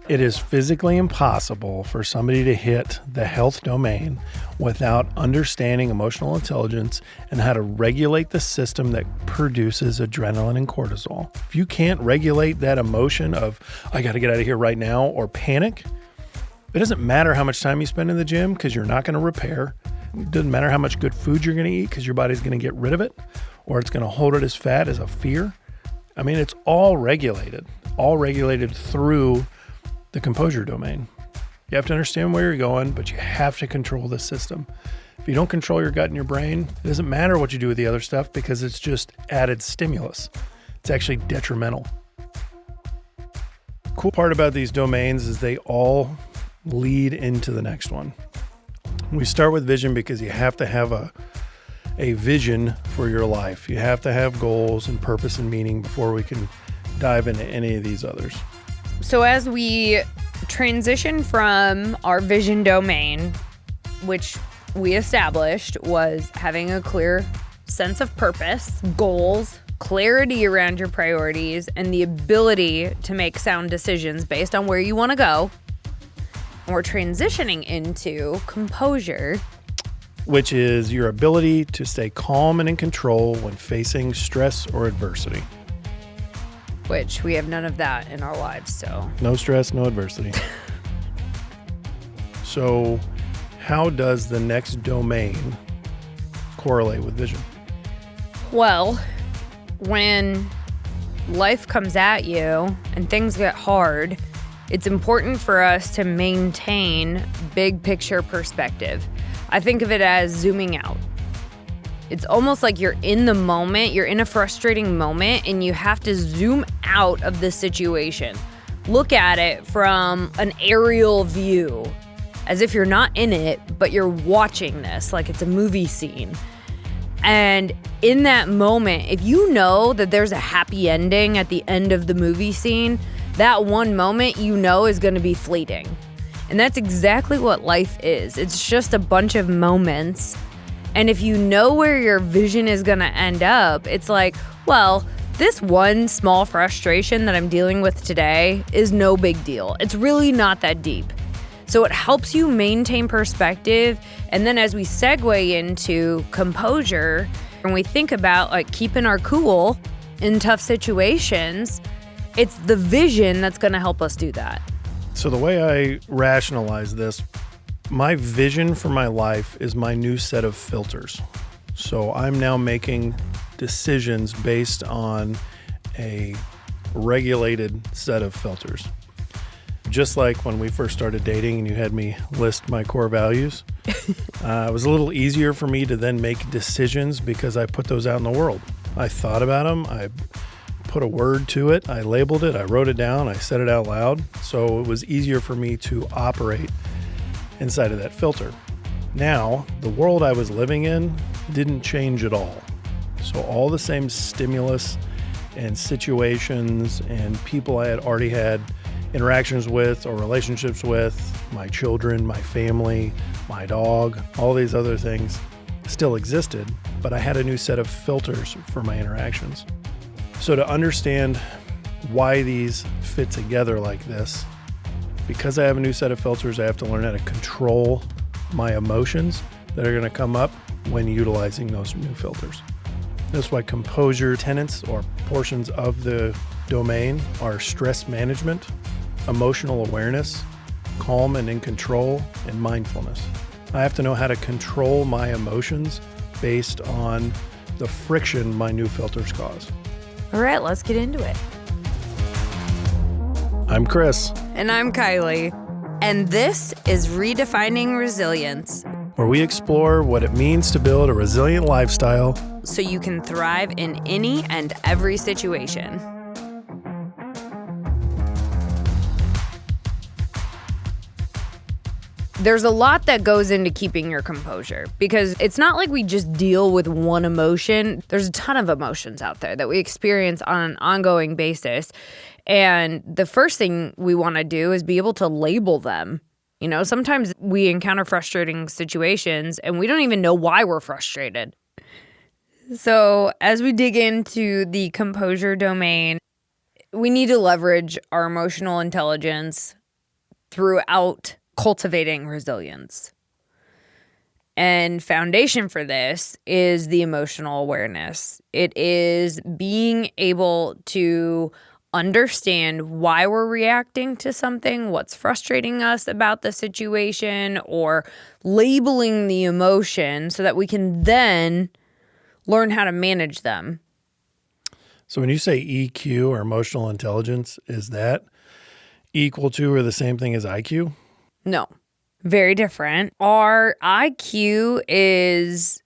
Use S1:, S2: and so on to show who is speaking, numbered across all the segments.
S1: It is physically impossible for somebody to hit the health domain without understanding emotional intelligence and how to regulate the system that produces adrenaline and cortisol. If you can't regulate that emotion of, I got to get out of here right now, or panic, it doesn't matter how much time you spend in the gym because you're not going to repair. It doesn't matter how much good food you're going to eat because your body's going to get rid of it, or it's going to hold it as fat as a fear. I mean, it's all regulated through the composure domain. You have to understand where you're going, but you have to control the system. If you don't control your gut and your brain, it doesn't matter what you do with the other stuff because it's just added stimulus. It's actually detrimental. Cool part about these domains is they all lead into the next one. We start with vision because you have to have a vision for your life. You have to have goals and purpose and meaning before we can dive into any of these others.
S2: So as we transition from our vision domain, which we established was having a clear sense of purpose, goals, clarity around your priorities, and the ability to make sound decisions based on where you want to go, and we're transitioning into composure,
S1: which is your ability to stay calm and in control when facing stress or adversity.
S2: Which we have none of that in our lives, so.
S1: No stress, no adversity. So how does the next domain correlate with vision?
S2: Well, when life comes at you and things get hard, it's important for us to maintain big picture perspective. I think of it as zooming out. It's almost like you're in the moment, you're in a frustrating moment, and you have to zoom out of the situation. Look at it from an aerial view, as if you're not in it, but you're watching this like it's a movie scene. And in that moment, if you know that there's a happy ending at the end of the movie scene, that one moment you know is going to be fleeting. And that's exactly what life is. It's just a bunch of moments. And if you know where your vision is going to end up, it's like, well, this one small frustration that I'm dealing with today is no big deal. It's really not that deep. So it helps you maintain perspective. And then as we segue into composure, when we think about like keeping our cool in tough situations, it's the vision that's going to help us do that.
S1: So the way I rationalize this, my vision for my life is my new set of filters. So I'm now making decisions based on a regulated set of filters. Just like when we first started dating and you had me list my core values, it was a little easier for me to then make decisions because I put those out in the world. I thought about them. I put a word to it. I labeled it. I wrote it down. I said it out loud. So it was easier for me to operate inside of that filter. Now, the world I was living in didn't change at all. So all the same stimulus and situations and people I had already had interactions with or relationships with, my children, my family, my dog, all these other things still existed, but I had a new set of filters for my interactions. So to understand why these fit together like this, because I have a new set of filters, I have to learn how to control my emotions that are going to come up when utilizing those new filters. That's why composure tenets or portions of the domain are stress management, emotional awareness, calm and in control, and mindfulness. I have to know how to control my emotions based on the friction my new filters cause.
S2: All right, let's get into it.
S1: I'm Chris.
S2: And I'm Kiley. And this is Redefining Resilience,
S1: where we explore what it means to build a resilient lifestyle
S2: so you can thrive in any and every situation. There's a lot that goes into keeping your composure because it's not like we just deal with one emotion. There's a ton of emotions out there that we experience on an ongoing basis. And the first thing we want to do is be able to label them. You know, sometimes we encounter frustrating situations and we don't even know why we're frustrated. So as we dig into the composure domain, we need to leverage our emotional intelligence throughout cultivating resilience. And foundation for this is the emotional awareness. It is being able to understand why we're reacting to something, what's frustrating us about the situation, or labeling the emotion so that we can then learn how to manage them.
S1: So when you say EQ or emotional intelligence, is that equal to or the same thing as IQ?
S2: No, very different. Our IQ is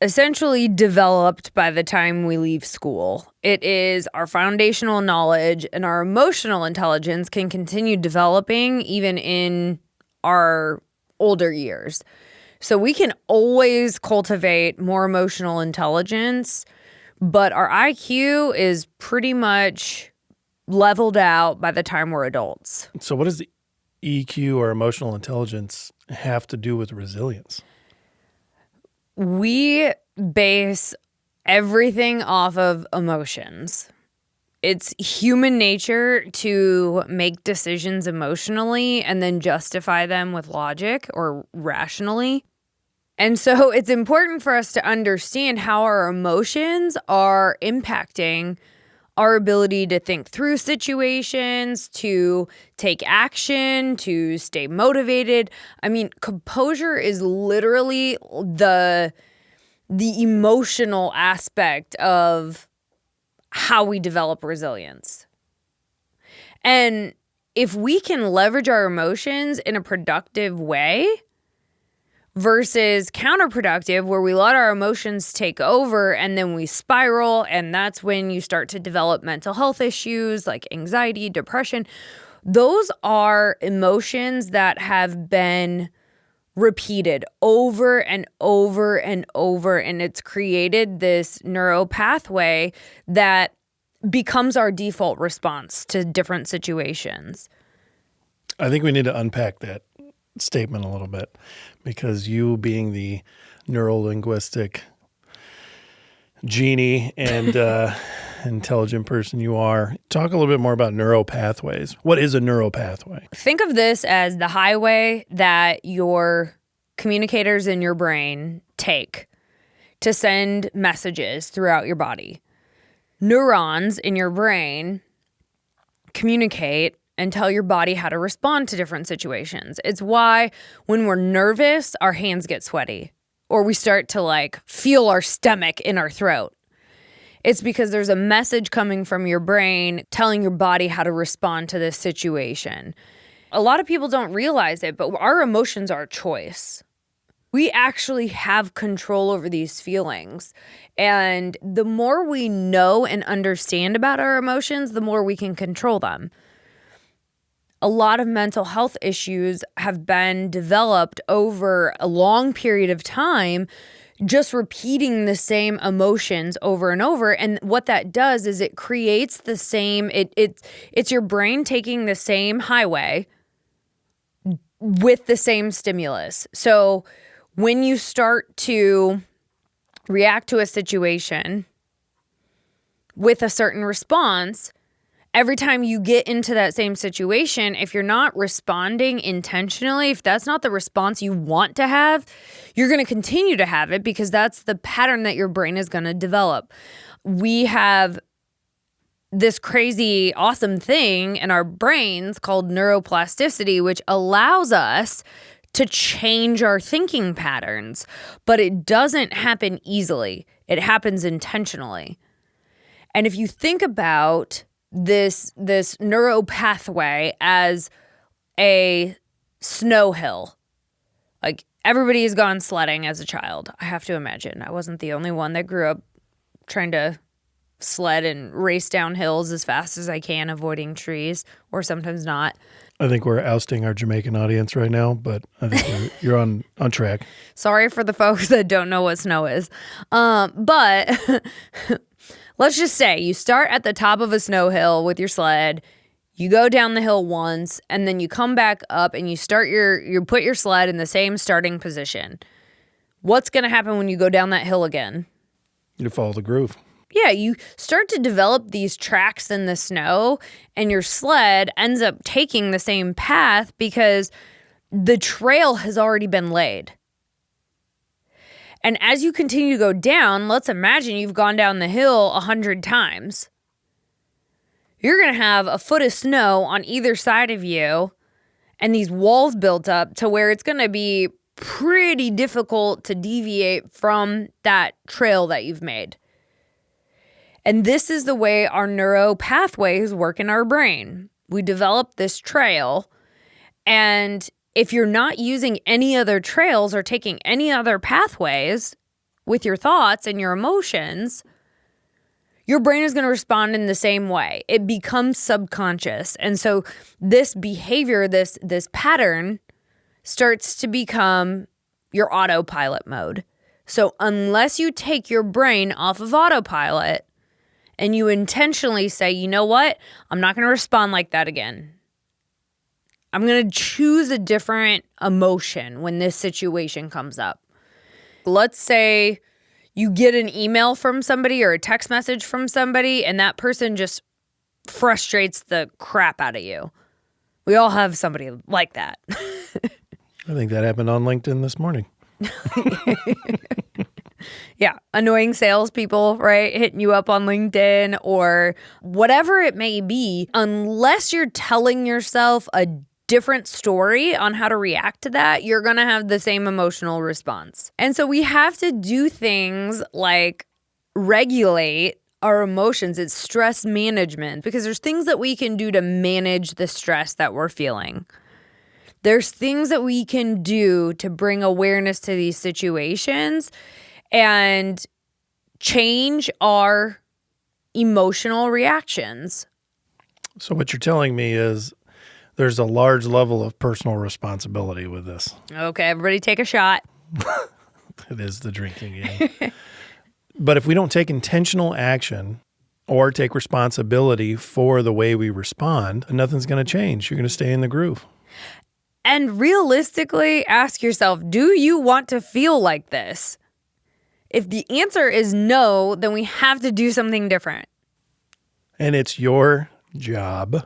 S2: essentially developed by the time we leave school. It is our foundational knowledge, and our emotional intelligence can continue developing even in our older years. So we can always cultivate more emotional intelligence, but our IQ is pretty much leveled out by the time we're adults.
S1: So what does the EQ or emotional intelligence have to do with resilience?
S2: We base everything off of emotions. It's human nature to make decisions emotionally and then justify them with logic or rationally. And so it's important for us to understand how our emotions are impacting our ability to think through situations, to take action, to stay motivated. I mean, composure is literally the emotional aspect of how we develop resilience. And if we can leverage our emotions in a productive way versus counterproductive, where we let our emotions take over and then we spiral, and that's when you start to develop mental health issues like anxiety, depression. Those are emotions that have been repeated over and over and over, and it's created this neural pathway that becomes our default response to different situations.
S1: I think we need to unpack that statement a little bit, because you, being the neuro-linguistic genie and intelligent person you are, talk a little bit more about neural pathways. What is a neural pathway?
S2: Think of this as the highway that your communicators in your brain take to send messages throughout your body. Neurons in your brain communicate and tell your body how to respond to different situations. It's why when we're nervous, our hands get sweaty, or we start to feel our stomach in our throat. It's because there's a message coming from your brain telling your body how to respond to this situation. A lot of people don't realize it, but our emotions are a choice. We actually have control over these feelings. And the more we know and understand about our emotions, the more we can control them. A lot of mental health issues have been developed over a long period of time, just repeating the same emotions over and over. And what that does is it creates the same, it's your brain taking the same highway with the same stimulus. So when you start to react to a situation with a certain response, every time you get into that same situation, if you're not responding intentionally, if that's not the response you want to have, you're going to continue to have it because that's the pattern that your brain is going to develop. We have this crazy, awesome thing in our brains called neuroplasticity, which allows us to change our thinking patterns, but it doesn't happen easily. It happens intentionally. And if you think about this neuro pathway as a snow hill, like everybody has gone sledding as a child. I have to imagine. I wasn't the only one that grew up trying to sled and race down hills as fast as I can, avoiding trees, or sometimes not.
S1: I think we're ousting our Jamaican audience right now, but I think you're on track.
S2: Sorry for the folks that don't know what snow is. But let's just say you start at the top of a snow hill with your sled, you go down the hill once, and then you come back up and you put your sled in the same starting position. What's going to happen when you go down that hill again?
S1: You follow the groove.
S2: Yeah, you start to develop these tracks in the snow, and your sled ends up taking the same path because the trail has already been laid. And as you continue to go down, let's imagine you've gone down the hill 100 times. You're going to have a foot of snow on either side of you and these walls built up to where it's going to be pretty difficult to deviate from that trail that you've made. And this is the way our neuro pathways work in our brain. We develop this trail, and if you're not using any other trails or taking any other pathways with your thoughts and your emotions, your brain is going to respond in the same way. It becomes subconscious. And so this behavior, this pattern starts to become your autopilot mode. So unless you take your brain off of autopilot and you intentionally say, you know what, I'm not going to respond like that again. I'm going to choose a different emotion when this situation comes up. Let's say you get an email from somebody or a text message from somebody, and that person just frustrates the crap out of you. We all have somebody like that.
S1: I think that happened on LinkedIn this morning.
S2: Yeah, annoying salespeople, right? Hitting you up on LinkedIn or whatever it may be. Unless you're telling yourself a different story on how to react to that, you're going to have the same emotional response. And so we have to do things like regulate our emotions. It's stress management, because there's things that we can do to manage the stress that we're feeling. There's things that we can do to bring awareness to these situations and change our emotional reactions.
S1: So what you're telling me is there's a large level of personal responsibility with this.
S2: Okay, everybody take a shot.
S1: It is the drinking game. But if we don't take intentional action or take responsibility for the way we respond, nothing's going to change. You're going to stay in the groove.
S2: And realistically, ask yourself, do you want to feel like this? If the answer is no, then we have to do something different.
S1: And it's your job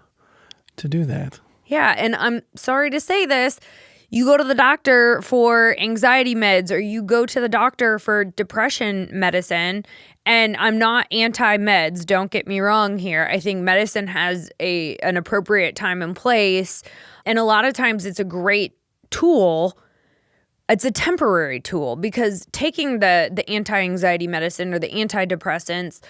S1: to do that.
S2: Yeah, and I'm sorry to say this, you go to the doctor for anxiety meds or you go to the doctor for depression medicine, and I'm not anti-meds, don't get me wrong here. I think medicine has an appropriate time and place, and a lot of times it's a great tool. It's a temporary tool, because taking the anti-anxiety medicine or the antidepressants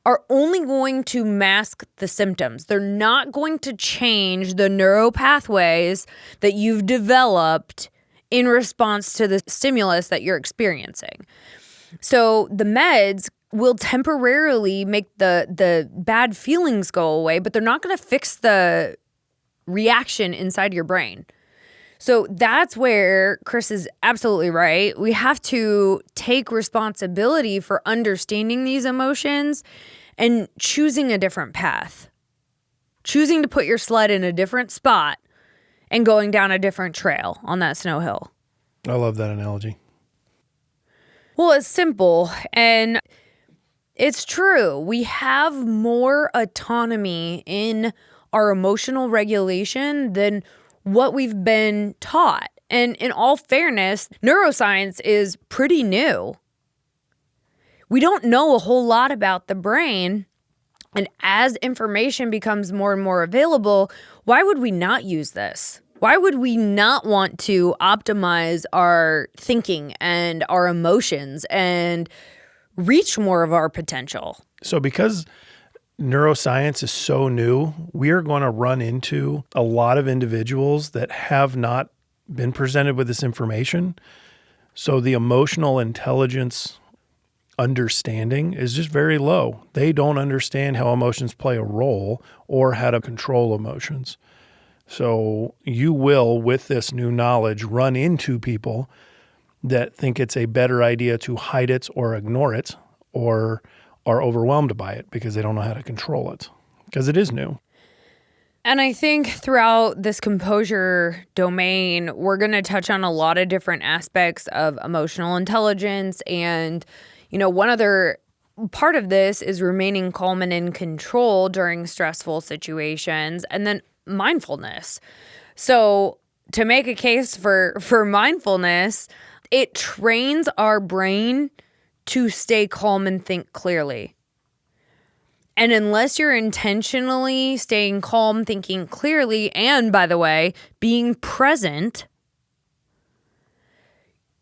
S2: are only going to mask the symptoms. They're not going to change the neural pathways that you've developed in response to the stimulus that you're experiencing. So the meds will temporarily make the bad feelings go away, but they're not going to fix the reaction inside your brain. So that's where Chris is absolutely right. We have to take responsibility for understanding these emotions and choosing a different path. Choosing to put your sled in a different spot and going down a different trail on that snow hill.
S1: I love that analogy.
S2: Well, it's simple and it's true. We have more autonomy in our emotional regulation than what we've been taught. And in all fairness, neuroscience is pretty new. We don't know a whole lot about the brain. And as information becomes more and more available, why would we not use this? Why would we not want to optimize our thinking and our emotions and reach more of our potential?
S1: So because neuroscience is so new, we are going to run into a lot of individuals that have not been presented with this information. So the emotional intelligence understanding is just very low. They don't understand how emotions play a role or how to control emotions. So you will, with this new knowledge, run into people that think it's a better idea to hide it or ignore it or are overwhelmed by it because they don't know how to control it, because it is new.
S2: And I think throughout this composure domain, we're going to touch on a lot of different aspects of emotional intelligence. And, one other part of this is remaining calm and in control during stressful situations, and then mindfulness. So to make a case for mindfulness, it trains our brain to stay calm and think clearly. And unless you're intentionally staying calm, thinking clearly, and by the way, being present,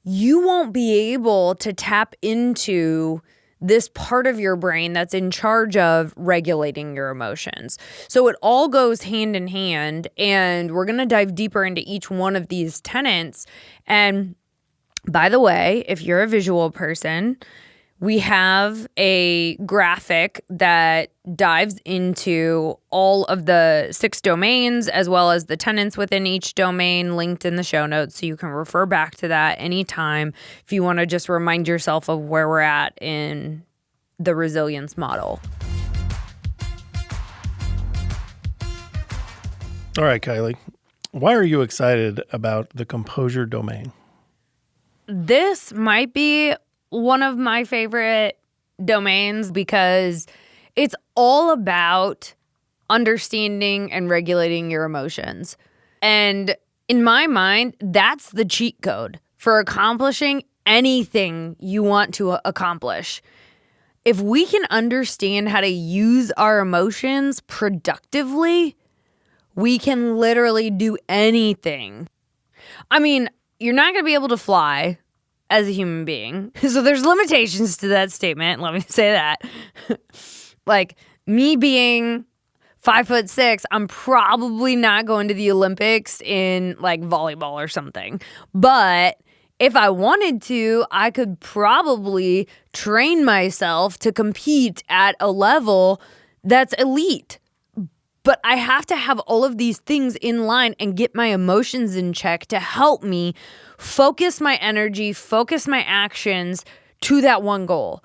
S2: you won't be able to tap into this part of your brain that's in charge of regulating your emotions. So it all goes hand in hand, and we're going to dive deeper into each one of these tenets. And by the way, if you're a visual person, we have a graphic that dives into all of the 6 domains as well as the tenets within each domain linked in the show notes. So you can refer back to that anytime if you want to just remind yourself of where we're at in the resilience model.
S1: All right, Kiley, why are you excited about the Composure domain?
S2: This might be one of my favorite domains because it's all about understanding and regulating your emotions. And in my mind, that's the cheat code for accomplishing anything you want to accomplish. If we can understand how to use our emotions productively, we can literally do anything. I mean, you're not going to be able to fly as a human being. So there's limitations to that statement. Let me say that. Like me being 5'6", I'm probably not going to the Olympics in like volleyball or something. But if I wanted to, I could probably train myself to compete at a level that's elite. But I have to have all of these things in line and get my emotions in check to help me focus my energy, focus my actions to that one goal.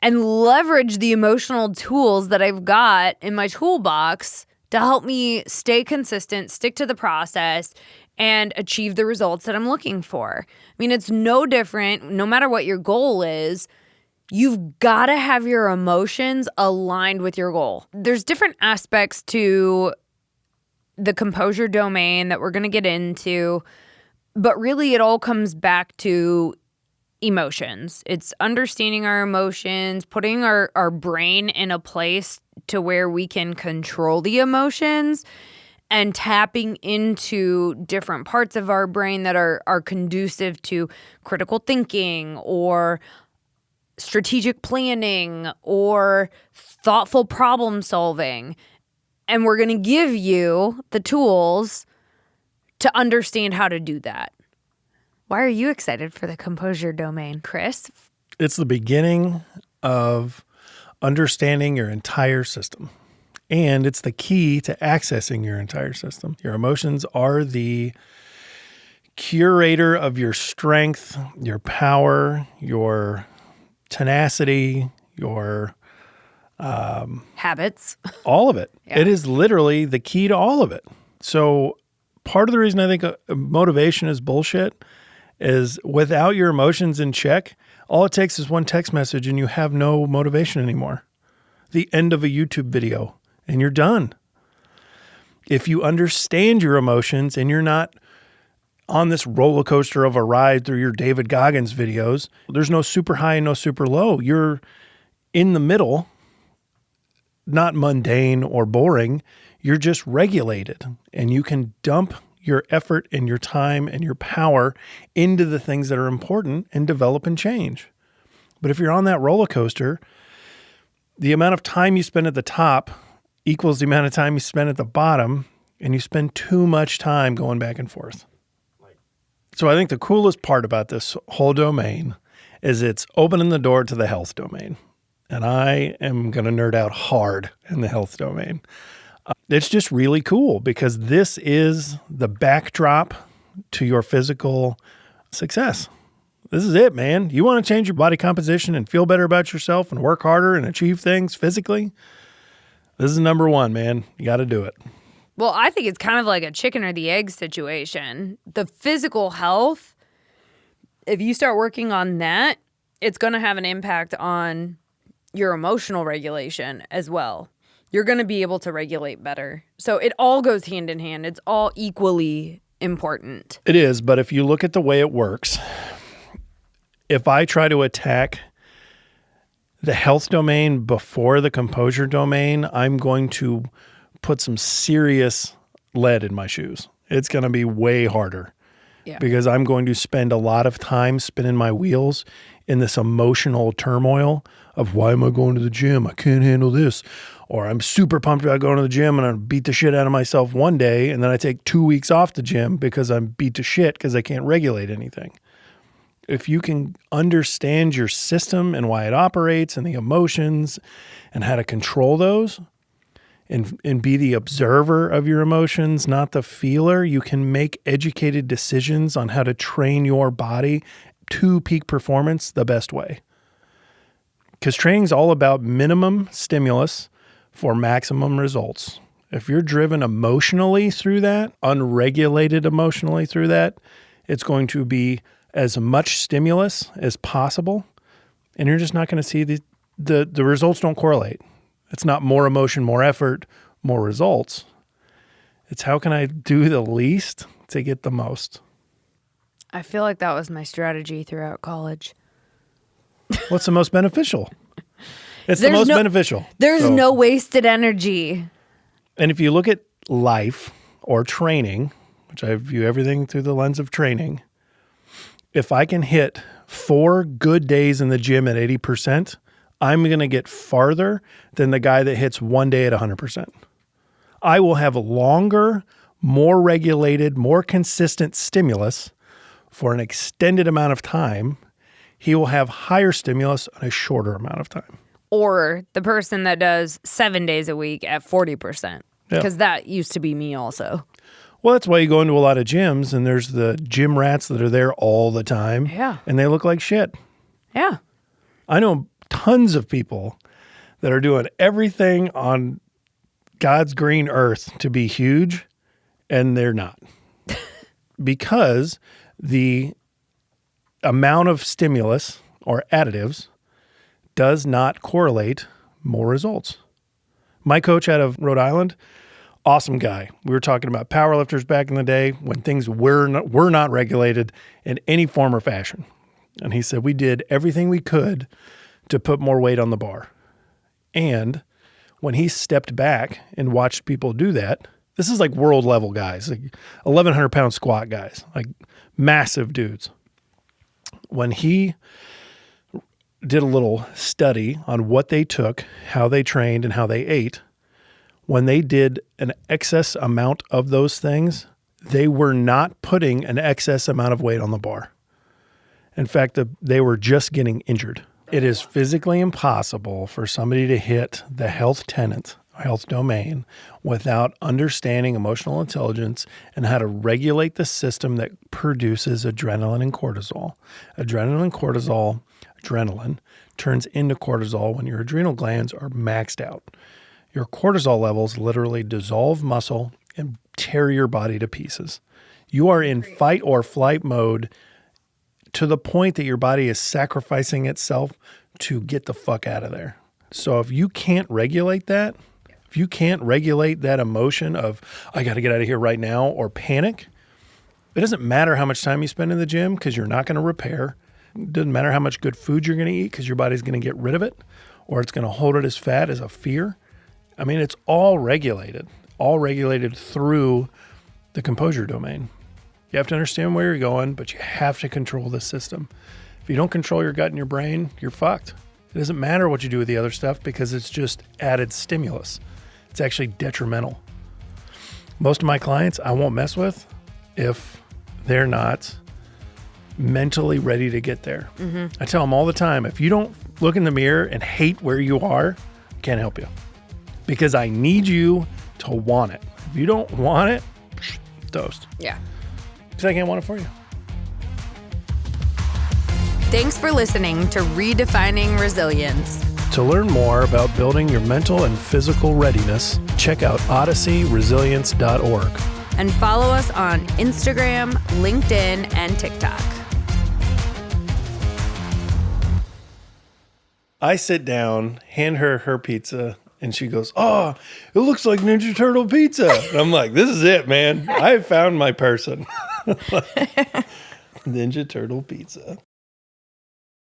S2: And leverage the emotional tools that I've got in my toolbox to help me stay consistent, stick to the process, and achieve the results that I'm looking for. I mean, it's no different, no matter what your goal is. You've got to have your emotions aligned with your goal. There's different aspects to the Composure domain that we're going to get into, but really it all comes back to emotions. It's understanding our emotions, putting our brain in a place to where we can control the emotions, and tapping into different parts of our brain that are conducive to critical thinking or strategic planning or thoughtful problem solving. And we're going to give you the tools to understand how to do that. Why are you excited for the Composure domain, Chris?
S1: It's the beginning of understanding your entire system. And it's the key to accessing your entire system. Your emotions are the curator of your strength, your power, your tenacity, your
S2: habits.
S1: All of it.
S2: Yeah.
S1: It is literally the key to all of it. So part of the reason I think motivation is bullshit is without your emotions in check, all it takes is one text message and you have no motivation anymore. The end of a YouTube video and you're done. If you understand your emotions and you're not on this roller coaster of a ride through your David Goggins videos, there's no super high and no super low. You're in the middle, not mundane or boring. You're just regulated, and you can dump your effort and your time and your power into the things that are important and develop and change. But if you're on that roller coaster, the amount of time you spend at the top equals the amount of time you spend at the bottom, and you spend too much time going back and forth. So I think the coolest part about this whole domain is it's opening the door to the health domain. And I am going to nerd out hard in the health domain. It's just really cool because this is the backdrop to your physical success. This is it, man. You want to change your body composition and feel better about yourself and work harder and achieve things physically? This is number one, man. You got to do it.
S2: Well, I think it's kind of like a chicken or the egg situation. The physical health, if you start working on that, it's going to have an impact on your emotional regulation as well. You're going to be able to regulate better. So it all goes hand in hand. It's all equally important.
S1: It is, but if you look at the way it works, if I try to attack the health domain before the composure domain, I'm going to put some serious lead in my shoes. It's going to be way harder because I'm going to spend a lot of time spinning my wheels in this emotional turmoil of why am I going to the gym? I can't handle this. Or I'm super pumped about going to the gym and I beat the shit out of myself one day and then I take 2 weeks off the gym because I'm beat to shit because I can't regulate anything. If you can understand your system and why it operates and the emotions and how to control those and be the observer of your emotions, not the feeler, you can make educated decisions on how to train your body to peak performance the best way. Because training is all about minimum stimulus for maximum results. If you're driven emotionally through that, unregulated emotionally through that, it's going to be as much stimulus as possible, and you're just not going to see the results don't correlate. It's not more emotion, more effort, more results. It's how can I do the least to get the most?
S2: I feel like that was my strategy throughout college.
S1: What's the most beneficial? It's the most beneficial.
S2: There's no wasted energy.
S1: And if you look at life or training, which I view everything through the lens of training, if I can hit 4 good days in the gym at 80%, I'm going to get farther than the guy that hits 1 day at 100%. I will have a longer, more regulated, more consistent stimulus for an extended amount of time. He will have higher stimulus on a shorter amount of time.
S2: Or the person that does 7 days a week at 40%. Because that used to be me also.
S1: Well, that's why you go into a lot of gyms and there's the gym rats that are there all the time.
S2: Yeah.
S1: And they look like shit.
S2: Yeah.
S1: I know tons of people that are doing everything on God's green earth to be huge, and they're not. Because the amount of stimulus or additives does not correlate more results. My coach out of Rhode Island, awesome guy. We were talking about powerlifters back in the day when things were not regulated in any form or fashion. And he said, we did everything we could to put more weight on the bar. And when he stepped back and watched people do that, this is like world level guys, like 1,100 pound squat guys, like massive dudes. When he did a little study on what they took, how they trained, and how they ate, when they did an excess amount of those things, they were not putting an excess amount of weight on the bar. In fact, they were just getting injured. It is physically impossible for somebody to hit the health tenet, health domain, without understanding emotional intelligence and how to regulate the system that produces adrenaline and cortisol. Adrenaline turns into cortisol when your adrenal glands are maxed out. Your cortisol levels literally dissolve muscle and tear your body to pieces. You are in fight or flight mode to the point that your body is sacrificing itself to get the fuck out of there. So if you can't regulate that, if you can't regulate that emotion of, I got to get out of here right now, or panic, it doesn't matter how much time you spend in the gym because you're not going to repair. It doesn't matter how much good food you're going to eat because your body's going to get rid of it, or it's going to hold it as fat as a fear. I mean, it's all regulated through the composure domain. You have to understand where you're going, but you have to control the system. If you don't control your gut and your brain, you're fucked. It doesn't matter what you do with the other stuff because it's just added stimulus. It's actually detrimental. Most of my clients I won't mess with if they're not mentally ready to get there. Mm-hmm. I tell them all the time, if you don't look in the mirror and hate where you are, I can't help you. Because I need you to want it. If you don't want it, toast.
S2: Yeah.
S1: Because I can't want it for you.
S2: Thanks for listening to Redefining Resilience.
S1: To learn more about building your mental and physical readiness, check out odysseyresilience.org.
S2: And follow us on Instagram, LinkedIn, and TikTok.
S1: I sit down, hand her her pizza, and she goes, "Oh, it looks like Ninja Turtle pizza." And I'm like, "This is it, man. I have found my person." Ninja Turtle pizza.